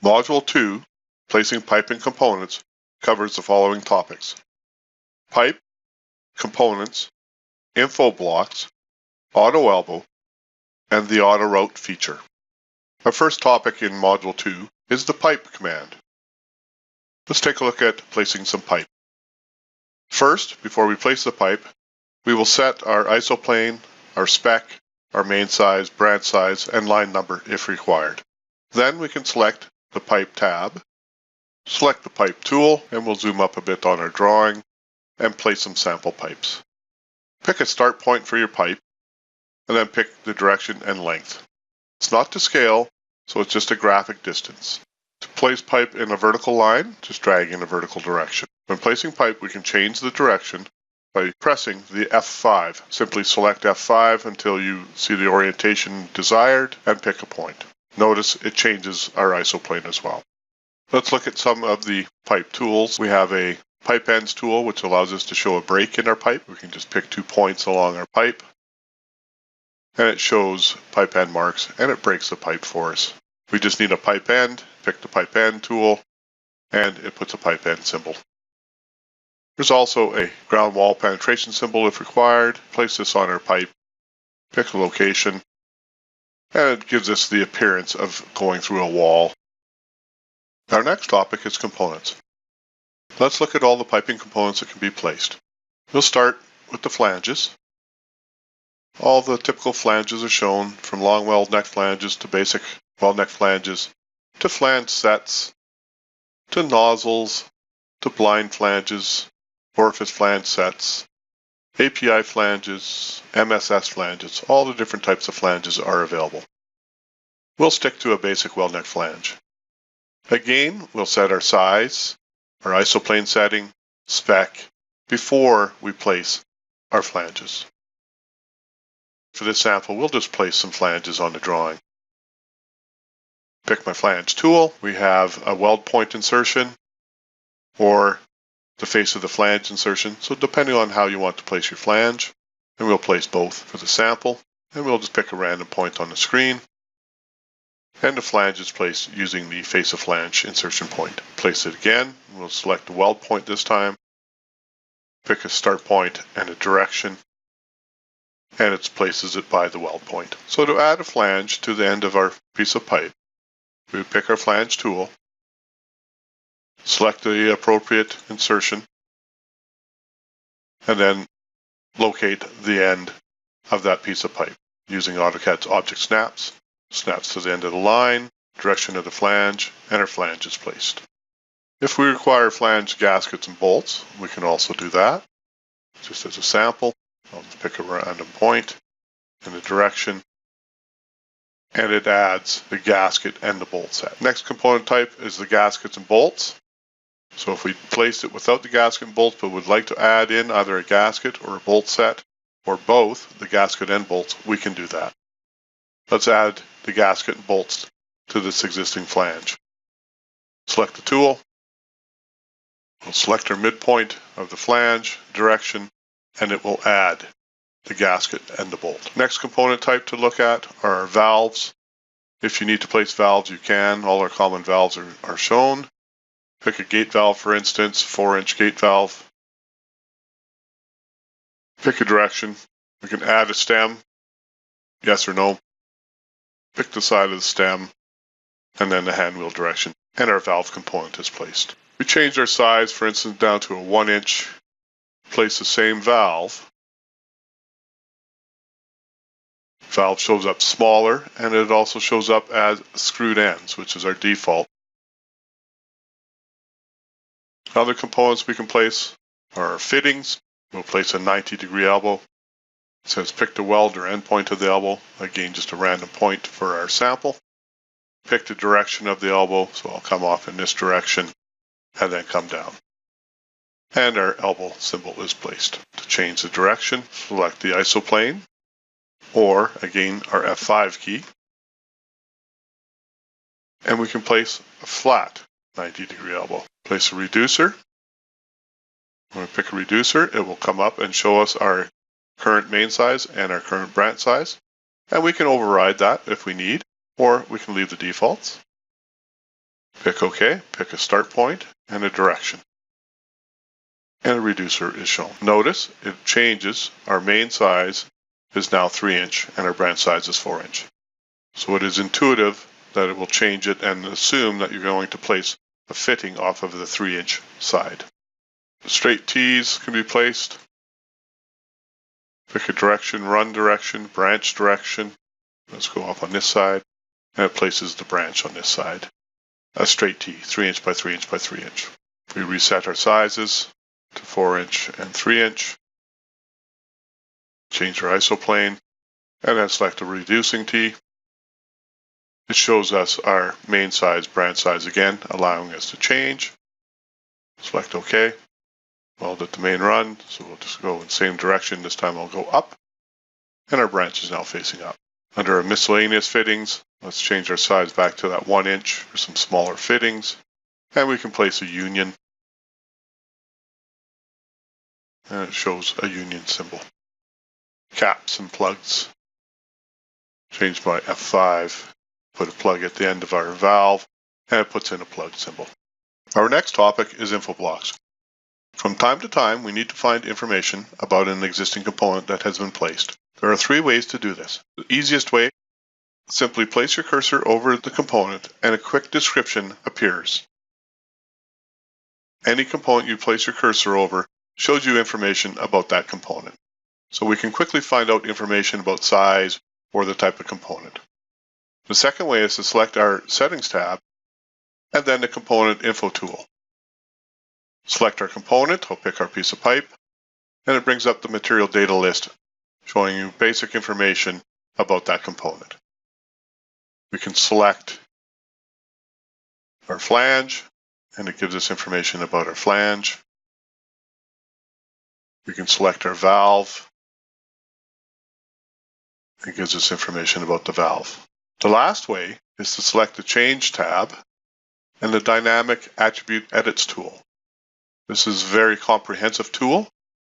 Module 2, Placing Pipe and Components, covers the following topics: pipe, components, info blocks, AutoElbow, and the AutoRoute feature. Our first topic in Module 2 is the pipe command. Let's take a look at placing some pipe. First, before we place the pipe, we will set our isoplane, our spec, our main size, branch size, and line number if required. Then we can select the Pipe tab, select the Pipe tool, and we'll zoom up a bit on our drawing and place some sample pipes. Pick a start point for your pipe, and then pick the direction and length. It's not to scale, so it's just a graphic distance. To place pipe in a vertical line, just drag in a vertical direction. When placing pipe, we can change the direction by pressing the F5. Simply select F5 until you see the orientation desired and pick a point. Notice it changes our isoplane as well. Let's look at some of the pipe tools. We have a pipe ends tool, which allows us to show a break in our pipe. We can just pick 2 points along our pipe, and it shows pipe end marks, and it breaks the pipe for us. We just need a pipe end, pick the pipe end tool, and it puts a pipe end symbol. There's also a ground wall penetration symbol if required. Place this on our pipe, pick a location, and it gives us the appearance of going through a wall. Our next topic is components. Let's look at all the piping components that can be placed. We'll start with the flanges. All the typical flanges are shown, from long weld neck flanges to basic weld neck flanges, to flange sets, to nozzles, to blind flanges, orifice flange sets, API flanges, MSS flanges. All the different types of flanges are available. We'll stick to a basic weld neck flange. Again, we'll set our size, our isoplane setting, spec, before we place our flanges. For this sample, we'll just place some flanges on the drawing. Pick my flange tool. We have a weld point insertion or the face of the flange insertion. So depending on how you want to place your flange, and we'll place both for the sample, and we'll just pick a random point on the screen. And the flange is placed using the face of flange insertion point. Place it again. We'll select the weld point this time. Pick a start point and a direction, and it places it by the weld point. So to add a flange to the end of our piece of pipe, we pick our flange tool, select the appropriate insertion, and then locate the end of that piece of pipe using AutoCAD's object snaps. Snaps to the end of the line, direction of the flange, and our flange is placed. If we require flange gaskets and bolts, we can also do that. Just as a sample, I'll just pick a random point in the direction, and it adds the gasket and the bolt set. Next component type is the gaskets and bolts. So if we placed it without the gasket and bolts, but would like to add in either a gasket or a bolt set, or both, the gasket and bolts, we can do that. Let's add the gasket and bolts to this existing flange. Select the tool. We'll select our midpoint of the flange, direction, and it will add the gasket and the bolt. Next component type to look at are our valves. If you need to place valves, you can. All our common valves are shown. Pick a gate valve, for instance, 4-inch gate valve. Pick a direction. We can add a stem, yes or no. Pick the side of the stem, and then the hand wheel direction, and our valve component is placed. We change our size, for instance, down to a 1-inch. Place the same valve. Valve shows up smaller, and it also shows up as screwed ends, which is our default. Other components we can place are our fittings. We'll place a 90-degree elbow. It says pick the weld or end point of the elbow. Again, just a random point for our sample. Pick the direction of the elbow, so I'll come off in this direction and then come down. And our elbow symbol is placed. To change the direction, select the isoplane, or again, our F5 key. And we can place a flat 90-degree elbow. Place a reducer. When we pick a reducer, it will come up and show us our current main size and our current branch size. And we can override that if we need, or we can leave the defaults. Pick OK, pick a start point and a direction. And a reducer is shown. Notice it changes. Our main size is now 3" and our branch size is 4". So it is intuitive that it will change it and assume that you're going to place a fitting off of the 3" side. Straight T's can be placed. Pick a direction, run direction, branch direction. Let's go up on this side, and it places the branch on this side. A straight T, 3" by 3" by 3". We reset our sizes to 4" and 3". Change our isoplane, and then select a reducing T. It shows us our main size, branch size again, allowing us to change. Select OK. We'll let the main run, so we'll just go in the same direction. This time I'll go up, and our branch is now facing up. Under our miscellaneous fittings, let's change our size back to that 1" for some smaller fittings, and we can place a union. And it shows a union symbol. Caps and plugs. Change by F5. Put a plug at the end of our valve, and it puts in a plug symbol. Our next topic is info blocks. From time to time, we need to find information about an existing component that has been placed. There are 3 ways to do this. The easiest way, simply place your cursor over the component and a quick description appears. Any component you place your cursor over shows you information about that component. So we can quickly find out information about size or the type of component. The second way is to select our Settings tab and then the Component Info tool. Select our component, I'll pick our piece of pipe, and it brings up the material data list showing you basic information about that component. We can select our flange, and it gives us information about our flange. We can select our valve. It gives us information about the valve. The last way is to select the Change tab and the Dynamic Attribute Edits tool. This is a very comprehensive tool,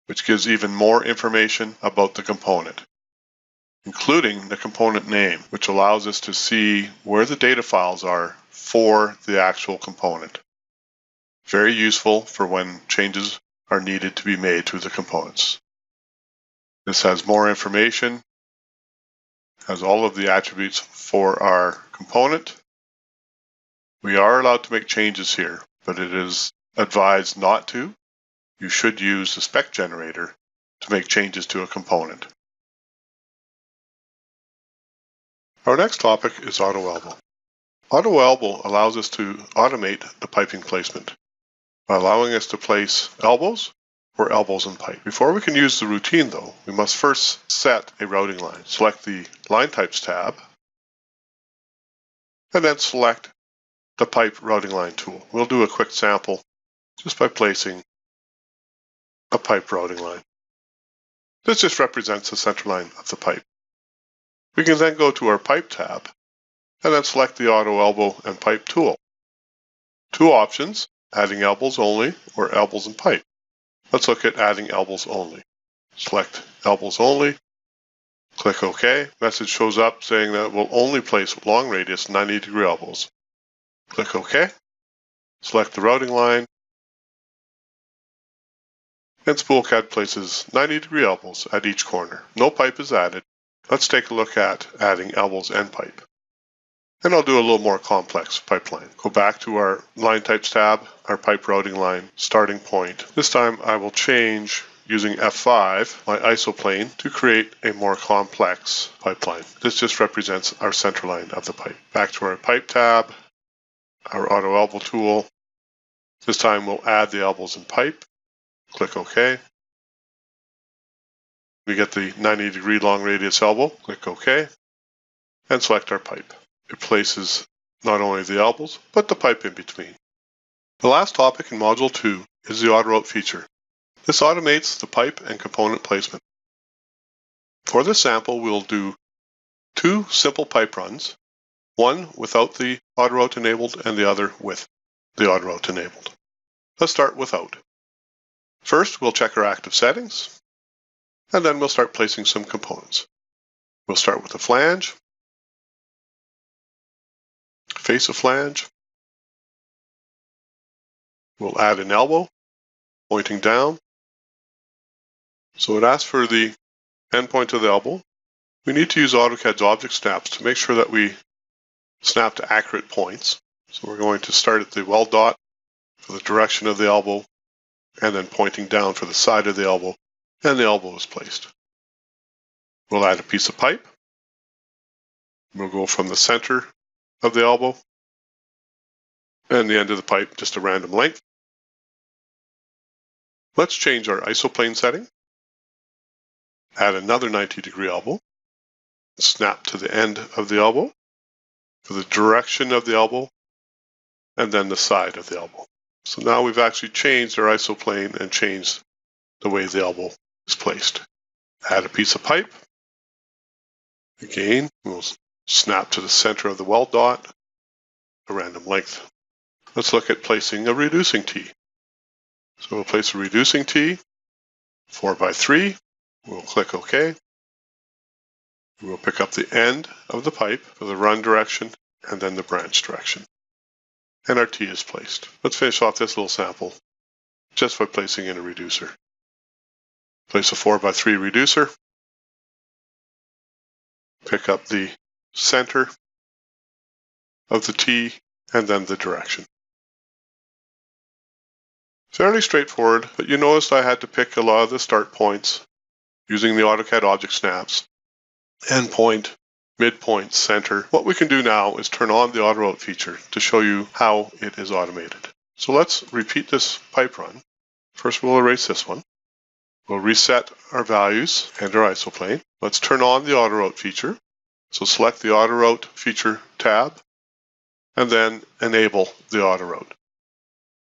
which gives even more information about the component, including the component name, which allows us to see where the data files are for the actual component. Very useful for when changes are needed to be made to the components. This has more information, has all of the attributes for our component. We are allowed to make changes here, but it is advised not to. You should use the spec generator to make changes to a component. Our next topic is AutoElbow. AutoElbow allows us to automate the piping placement by allowing us to place elbows or elbows in pipe. Before we can use the routine though, we must first set a routing line. Select the Line Types tab and then select the Pipe Routing Line tool. We'll do a quick sample just by placing a pipe routing line. This just represents the center line of the pipe. We can then go to our Pipe tab and then select the AutoElbow and Pipe tool. 2 options, adding elbows only or elbows and pipe. Let's look at adding elbows only. Select elbows only, click OK. Message shows up saying that it will only place long radius 90-degree elbows. Click OK. Select the routing line, and SpoolCAD places 90-degree elbows at each corner. No pipe is added. Let's take a look at adding elbows and pipe. And I'll do a little more complex pipeline. Go back to our Line Types tab, our pipe routing line starting point. This time I will change, using F5, my isoplane to create a more complex pipeline. This just represents our center line of the pipe. Back to our Pipe tab, our AutoElbow tool. This time we'll add the elbows and pipe. Click OK. We get the 90-degree long radius elbow. Click OK. And select our pipe. It places not only the elbows, but the pipe in between. The last topic in Module 2 is the AutoRoute feature. This automates the pipe and component placement. For this sample, we'll do 2 simple pipe runs, one without the AutoRoute enabled and the other with the AutoRoute enabled. Let's start without. First, we'll check our active settings, and then we'll start placing some components. We'll start with a flange, face of flange, We'll add an elbow, pointing down. So it asks for the endpoint of the elbow. We need to use AutoCAD's object snaps to make sure that we snap to accurate points. So we're going to start at the weld dot for the direction of the elbow, and then pointing down for the side of the elbow, and the elbow is placed. We'll add a piece of pipe. We'll go from the center of the elbow and the end of the pipe, just a random length. Let's change our isoplane setting. Add another 90-degree elbow. Snap to the end of the elbow for the direction of the elbow, and then the side of the elbow. So now we've actually changed our isoplane and changed the way the elbow is placed. Add a piece of pipe. Again, we'll snap to the center of the weld dot, a random length. Let's look at placing a reducing T. So we'll place a reducing T, 4x3. We'll click OK. We'll pick up the end of the pipe for the run direction and then the branch direction. And our T is placed. Let's finish off this little sample just by placing in a reducer. Place a 4x3 reducer. Pick up the center of the T and then the direction. Fairly straightforward, but you noticed I had to pick a lot of the start points using the AutoCAD object snaps. Endpoint, midpoint, center. What we can do now is turn on the AutoRoute feature to show you how it is automated. So let's repeat this pipe run. First we'll erase this one. We'll reset our values and our isoplane. Let's turn on the AutoRoute feature. So select the AutoRoute feature tab and then enable the AutoRoute.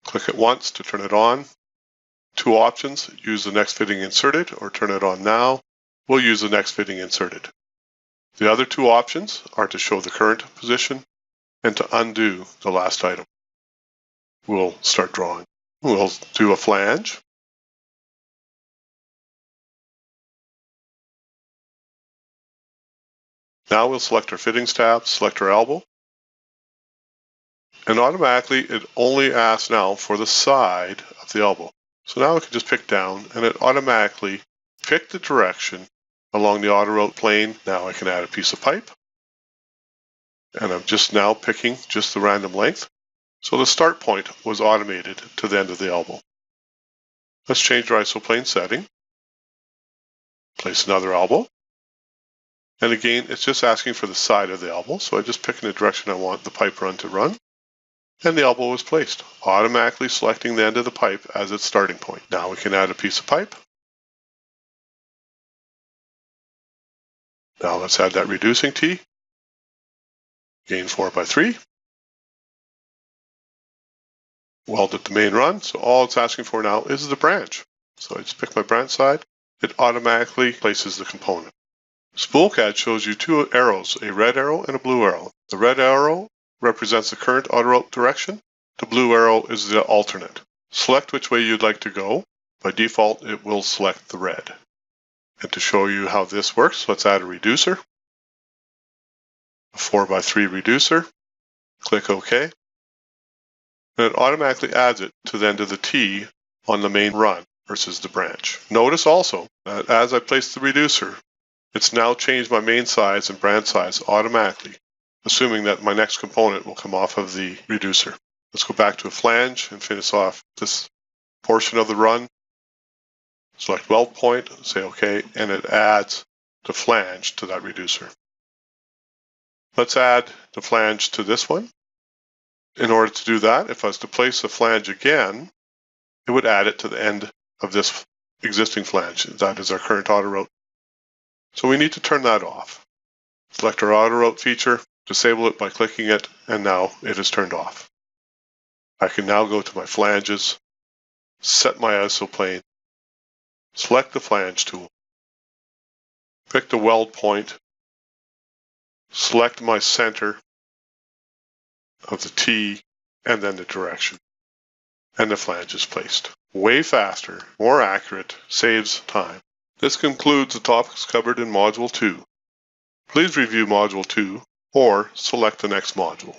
Click it once to turn it on. Two options, use the next fitting inserted or turn it on now. We'll use the next fitting inserted. The other two options are to show the current position and to undo the last item. We'll start drawing. We'll do a flange. Now we'll select our fittings tab, select our elbow, and automatically it only asks now for the side of the elbow. So now we can just pick down and it automatically picked the direction along the AutoRoute plane. Now I can add a piece of pipe. And I'm just now picking just the random length. So the start point was automated to the end of the elbow. Let's change our isoplane setting. Place another elbow. And again, it's just asking for the side of the elbow. So I just pick in the direction I want the pipe run to run. And the elbow is placed, automatically selecting the end of the pipe as its starting point. Now we can add a piece of pipe. Now let's add that reducing T. Again, 4x3. Weld at the main run. So all it's asking for now is the branch. So I just pick my branch side. It automatically places the component. SpoolCAD shows you two arrows, a red arrow and a blue arrow. The red arrow represents the current AutoRoute direction. The blue arrow is the alternate. Select which way you'd like to go. By default, it will select the red. And to show you how this works, let's add a reducer. A 4x3 reducer. Click OK. And it automatically adds it to the end of the T on the main run versus the branch. Notice also that as I place the reducer, it's now changed my main size and branch size automatically, assuming that my next component will come off of the reducer. Let's go back to a flange and finish off this portion of the run. Select weld point, say OK, and it adds the flange to that reducer. Let's add the flange to this one. In order to do that, if I was to place a flange again, it would add it to the end of this existing flange. That is our current AutoRoute. So we need to turn that off. Select our AutoRoute feature, disable it by clicking it, and now it is turned off. I can now go to my flanges, set my isoplane, select the flange tool, pick the weld point, select my center of the T, and then the direction. And the flange is placed. Way faster, more accurate, saves time. This concludes the topics covered in Module 2. Please review Module 2 or select the next module.